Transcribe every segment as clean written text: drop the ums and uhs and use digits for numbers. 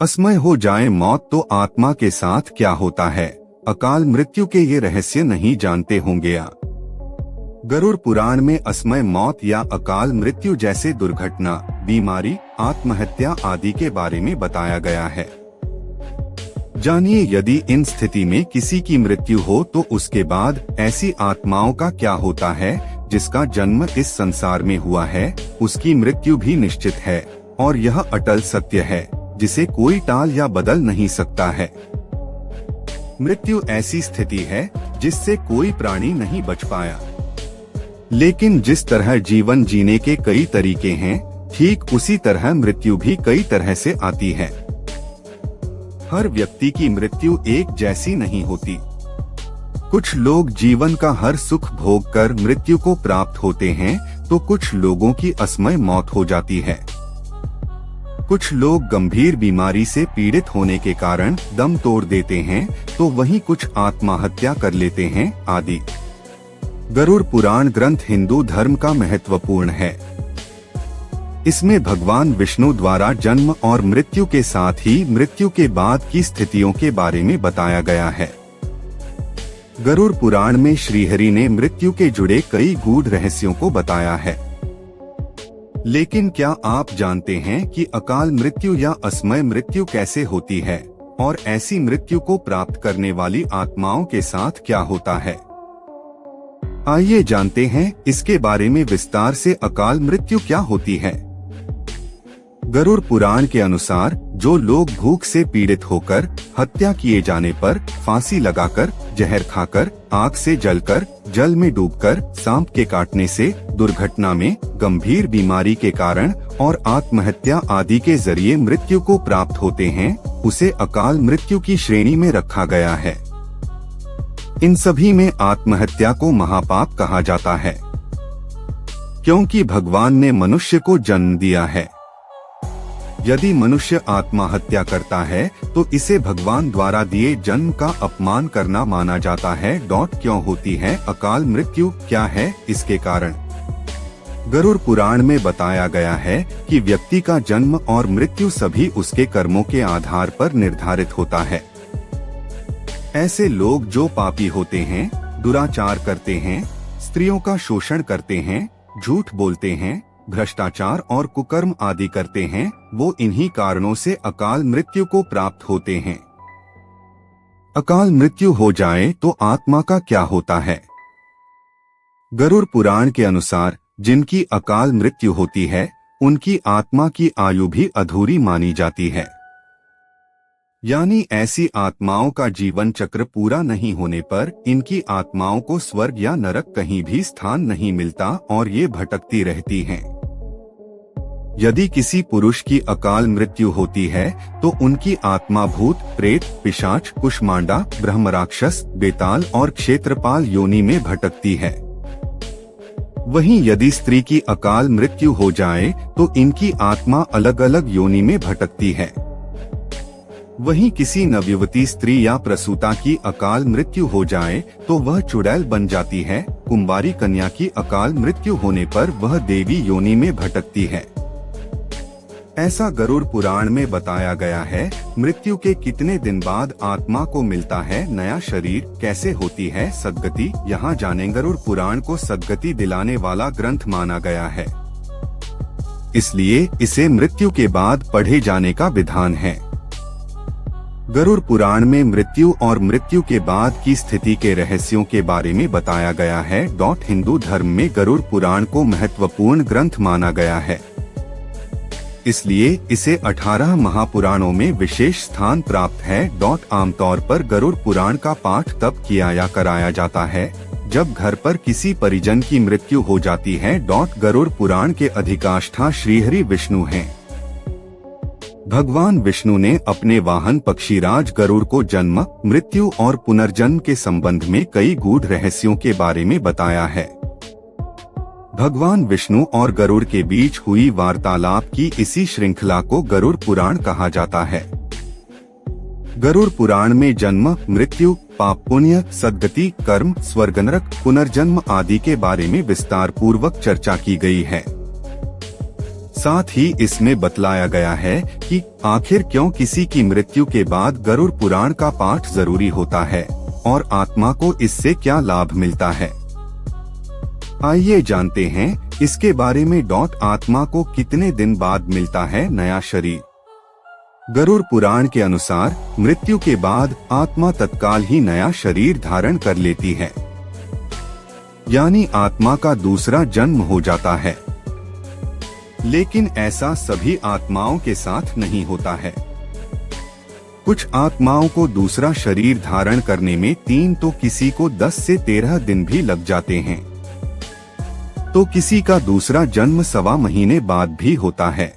असमय हो जाए मौत तो आत्मा के साथ क्या होता है, अकाल मृत्यु के ये रहस्य नहीं जानते होंगे या? गरुड़ पुराण में असमय मौत या अकाल मृत्यु जैसे दुर्घटना, बीमारी, आत्महत्या आदि के बारे में बताया गया है। जानिए, यदि इन स्थिति में किसी की मृत्यु हो तो उसके बाद ऐसी आत्माओं का क्या होता है। जिसका जन्म इस संसार में हुआ है उसकी मृत्यु भी निश्चित है और यह अटल सत्य है जिसे कोई टाल या बदल नहीं सकता है। मृत्यु ऐसी स्थिति है जिससे कोई प्राणी नहीं बच पाया, लेकिन जिस तरह जीवन जीने के कई तरीके हैं, ठीक उसी तरह मृत्यु भी कई तरह से आती है। हर व्यक्ति की मृत्यु एक जैसी नहीं होती। कुछ लोग जीवन का हर सुख भोग कर मृत्यु को प्राप्त होते हैं, तो कुछ लोगों की असमय मौत हो जाती है। कुछ लोग गंभीर बीमारी से पीड़ित होने के कारण दम तोड़ देते हैं, तो वहीं कुछ आत्महत्या कर लेते हैं आदि। गरुड़ पुराण ग्रंथ हिंदू धर्म का महत्वपूर्ण है। इसमें भगवान विष्णु द्वारा जन्म और मृत्यु के साथ ही मृत्यु के बाद की स्थितियों के बारे में बताया गया है। गरुड़ पुराण में श्रीहरि ने मृत्यु के जुड़े कई गूढ़ रहस्यों को बताया है। लेकिन क्या आप जानते हैं कि अकाल मृत्यु या असमय मृत्यु कैसे होती है और ऐसी मृत्यु को प्राप्त करने वाली आत्माओं के साथ क्या होता है? आइए जानते हैं इसके बारे में विस्तार से। अकाल मृत्यु क्या होती है? गरुड़ पुराण के अनुसार जो लोग भूख से पीड़ित होकर, हत्या किए जाने पर, फांसी लगाकर, जहर खाकर, आग से जलकर, जल में डूबकर, सांप के काटने से, दुर्घटना में, गंभीर बीमारी के कारण और आत्महत्या आदि के जरिए मृत्यु को प्राप्त होते हैं, उसे अकाल मृत्यु की श्रेणी में रखा गया है। इन सभी में आत्महत्या को महापाप कहा जाता है, क्योंकि भगवान ने मनुष्य को जन्म दिया है। यदि मनुष्य आत्महत्या करता है तो इसे भगवान द्वारा दिए जन्म का अपमान करना माना जाता है। क्यों होती है अकाल मृत्यु, क्या है इसके कारण? गरुड़ पुराण में बताया गया है कि व्यक्ति का जन्म और मृत्यु सभी उसके कर्मों के आधार पर निर्धारित होता है। ऐसे लोग जो पापी होते हैं, दुराचार करते हैं, स्त्रियों का शोषण करते हैं, झूठ बोलते हैं, भ्रष्टाचार और कुकर्म आदि करते हैं, वो इन्हीं कारणों से अकाल मृत्यु को प्राप्त होते हैं। अकाल मृत्यु हो जाए तो आत्मा का क्या होता है? गरुड़ पुराण के अनुसार जिनकी अकाल मृत्यु होती है उनकी आत्मा की आयु भी अधूरी मानी जाती है। यानी ऐसी आत्माओं का जीवन चक्र पूरा नहीं होने पर इनकी आत्माओं को स्वर्ग या नरक कहीं भी स्थान नहीं मिलता और ये भटकती रहती हैं। यदि किसी पुरुष की अकाल मृत्यु होती है तो उनकी आत्मा भूत, प्रेत, पिशाच, कुष्मांडा, ब्रह्मराक्षस, बेताल और क्षेत्रपाल योनि में भटकती है। वहीं यदि स्त्री की अकाल मृत्यु हो जाए तो इनकी आत्मा अलग अलग योनि में भटकती है। वहीं किसी नवयुवती स्त्री या प्रसूता की अकाल मृत्यु हो जाए तो वह चुड़ैल बन जाती है। कुंवारी कन्या की अकाल मृत्यु होने पर वह देवी योनि में भटकती है। ऐसा गरुड़ पुराण में बताया गया है। मृत्यु के कितने दिन बाद आत्मा को मिलता है नया शरीर, कैसे होती है सद्गति, यहाँ जानें। गरुड़ पुराण को सद्गति दिलाने वाला ग्रंथ माना गया है, इसलिए इसे मृत्यु के बाद पढ़े जाने का विधान है। गरुड़ पुराण में मृत्यु और मृत्यु के बाद की स्थिति के रहस्यों के बारे में बताया गया है। हिंदू धर्म में गरुड़ पुराण को महत्वपूर्ण ग्रंथ माना गया है, इसलिए इसे 18 महापुराणों में विशेष स्थान प्राप्त है। आमतौर पर गरुड़ पुराण का पाठ तब किया या कराया जाता है जब घर पर किसी परिजन की मृत्यु हो जाती है। गरुड़ पुराण के अधिष्ठाता श्रीहरि विष्णु हैं। भगवान विष्णु ने अपने वाहन पक्षीराज गरुड़ को जन्म, मृत्यु और पुनर्जन्म के संबंध में कई गूढ़ रहस्यों के बारे में बताया है। भगवान विष्णु और गरुड़ के बीच हुई वार्तालाप की इसी श्रृंखला को गरुड़ पुराण कहा जाता है। गरुड़ पुराण में जन्म, मृत्यु, पाप पुण्य, सद्गति, कर्म, स्वर्ग नरक, पुनर्जन्म आदि के बारे में विस्तार पूर्वक चर्चा की गई है। साथ ही इसमें बतलाया गया है कि आखिर क्यों किसी की मृत्यु के बाद गरुड़ पुराण का पाठ जरूरी होता है और आत्मा को इससे क्या लाभ मिलता है। आइए जानते हैं इसके बारे में। आत्मा को कितने दिन बाद मिलता है नया शरीर। गरुड़ पुराण के अनुसार मृत्यु के बाद आत्मा तत्काल ही नया शरीर धारण कर लेती है, यानी आत्मा का दूसरा जन्म हो जाता है। लेकिन ऐसा सभी आत्माओं के साथ नहीं होता है। कुछ आत्माओं को दूसरा शरीर धारण करने में 3 तो किसी को 10 से 13 दिन भी लग जाते हैं, तो किसी का दूसरा जन्म 1.25 महीने बाद भी होता है।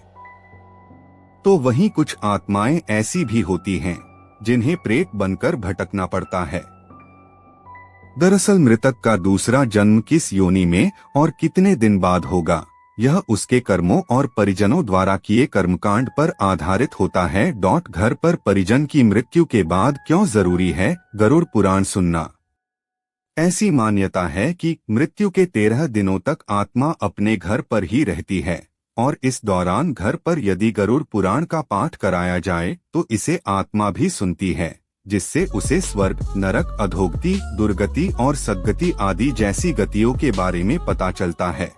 तो वहीं कुछ आत्माएं ऐसी भी होती हैं जिन्हें प्रेत बनकर भटकना पड़ता है। दरअसल मृतक का दूसरा जन्म किस योनि में और कितने दिन बाद होगा, यह उसके कर्मों और परिजनों द्वारा किए कर्मकांड पर आधारित होता है। घर पर परिजन की मृत्यु के बाद क्यों जरूरी है गरुड़ पुराण सुनना। ऐसी मान्यता है कि मृत्यु के 13 दिनों तक आत्मा अपने घर पर ही रहती है और इस दौरान घर पर यदि गरुड़ पुराण का पाठ कराया जाए तो इसे आत्मा भी सुनती है, जिससे उसे स्वर्ग, नरक, अधोगति, दुर्गति और सद्गति आदि जैसी गतियों के बारे में पता चलता है।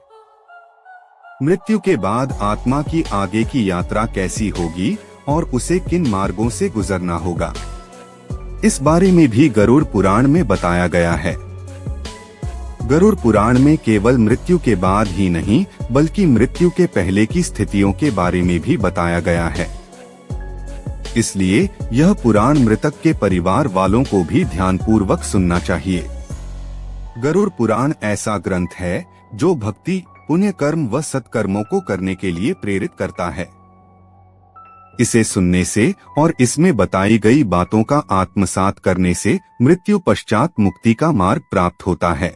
मृत्यु के बाद आत्मा की आगे की यात्रा कैसी होगी और उसे किन मार्गों से गुजरना होगा, इस बारे में भी गरुड़ पुराण में बताया गया है। गरुड़ पुराण में केवल मृत्यु के बाद ही नहीं बल्कि मृत्यु के पहले की स्थितियों के बारे में भी बताया गया है। इसलिए यह पुराण मृतक के परिवार वालों को भी ध्यानपूर्वक सुनना चाहिए। गरुड़ पुराण ऐसा ग्रंथ है जो भक्ति, पुण्य कर्म व सत्कर्मों को करने के लिए प्रेरित करता है। इसे सुनने से और इसमें बताई गई बातों का आत्मसात करने से मृत्यु पश्चात मुक्ति का मार्ग प्राप्त होता है।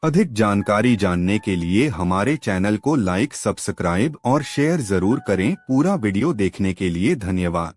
अधिक जानकारी जानने के लिए हमारे चैनल को लाइक, सब्सक्राइब और शेयर जरूर करें। पूरा वीडियो देखने के लिए धन्यवाद।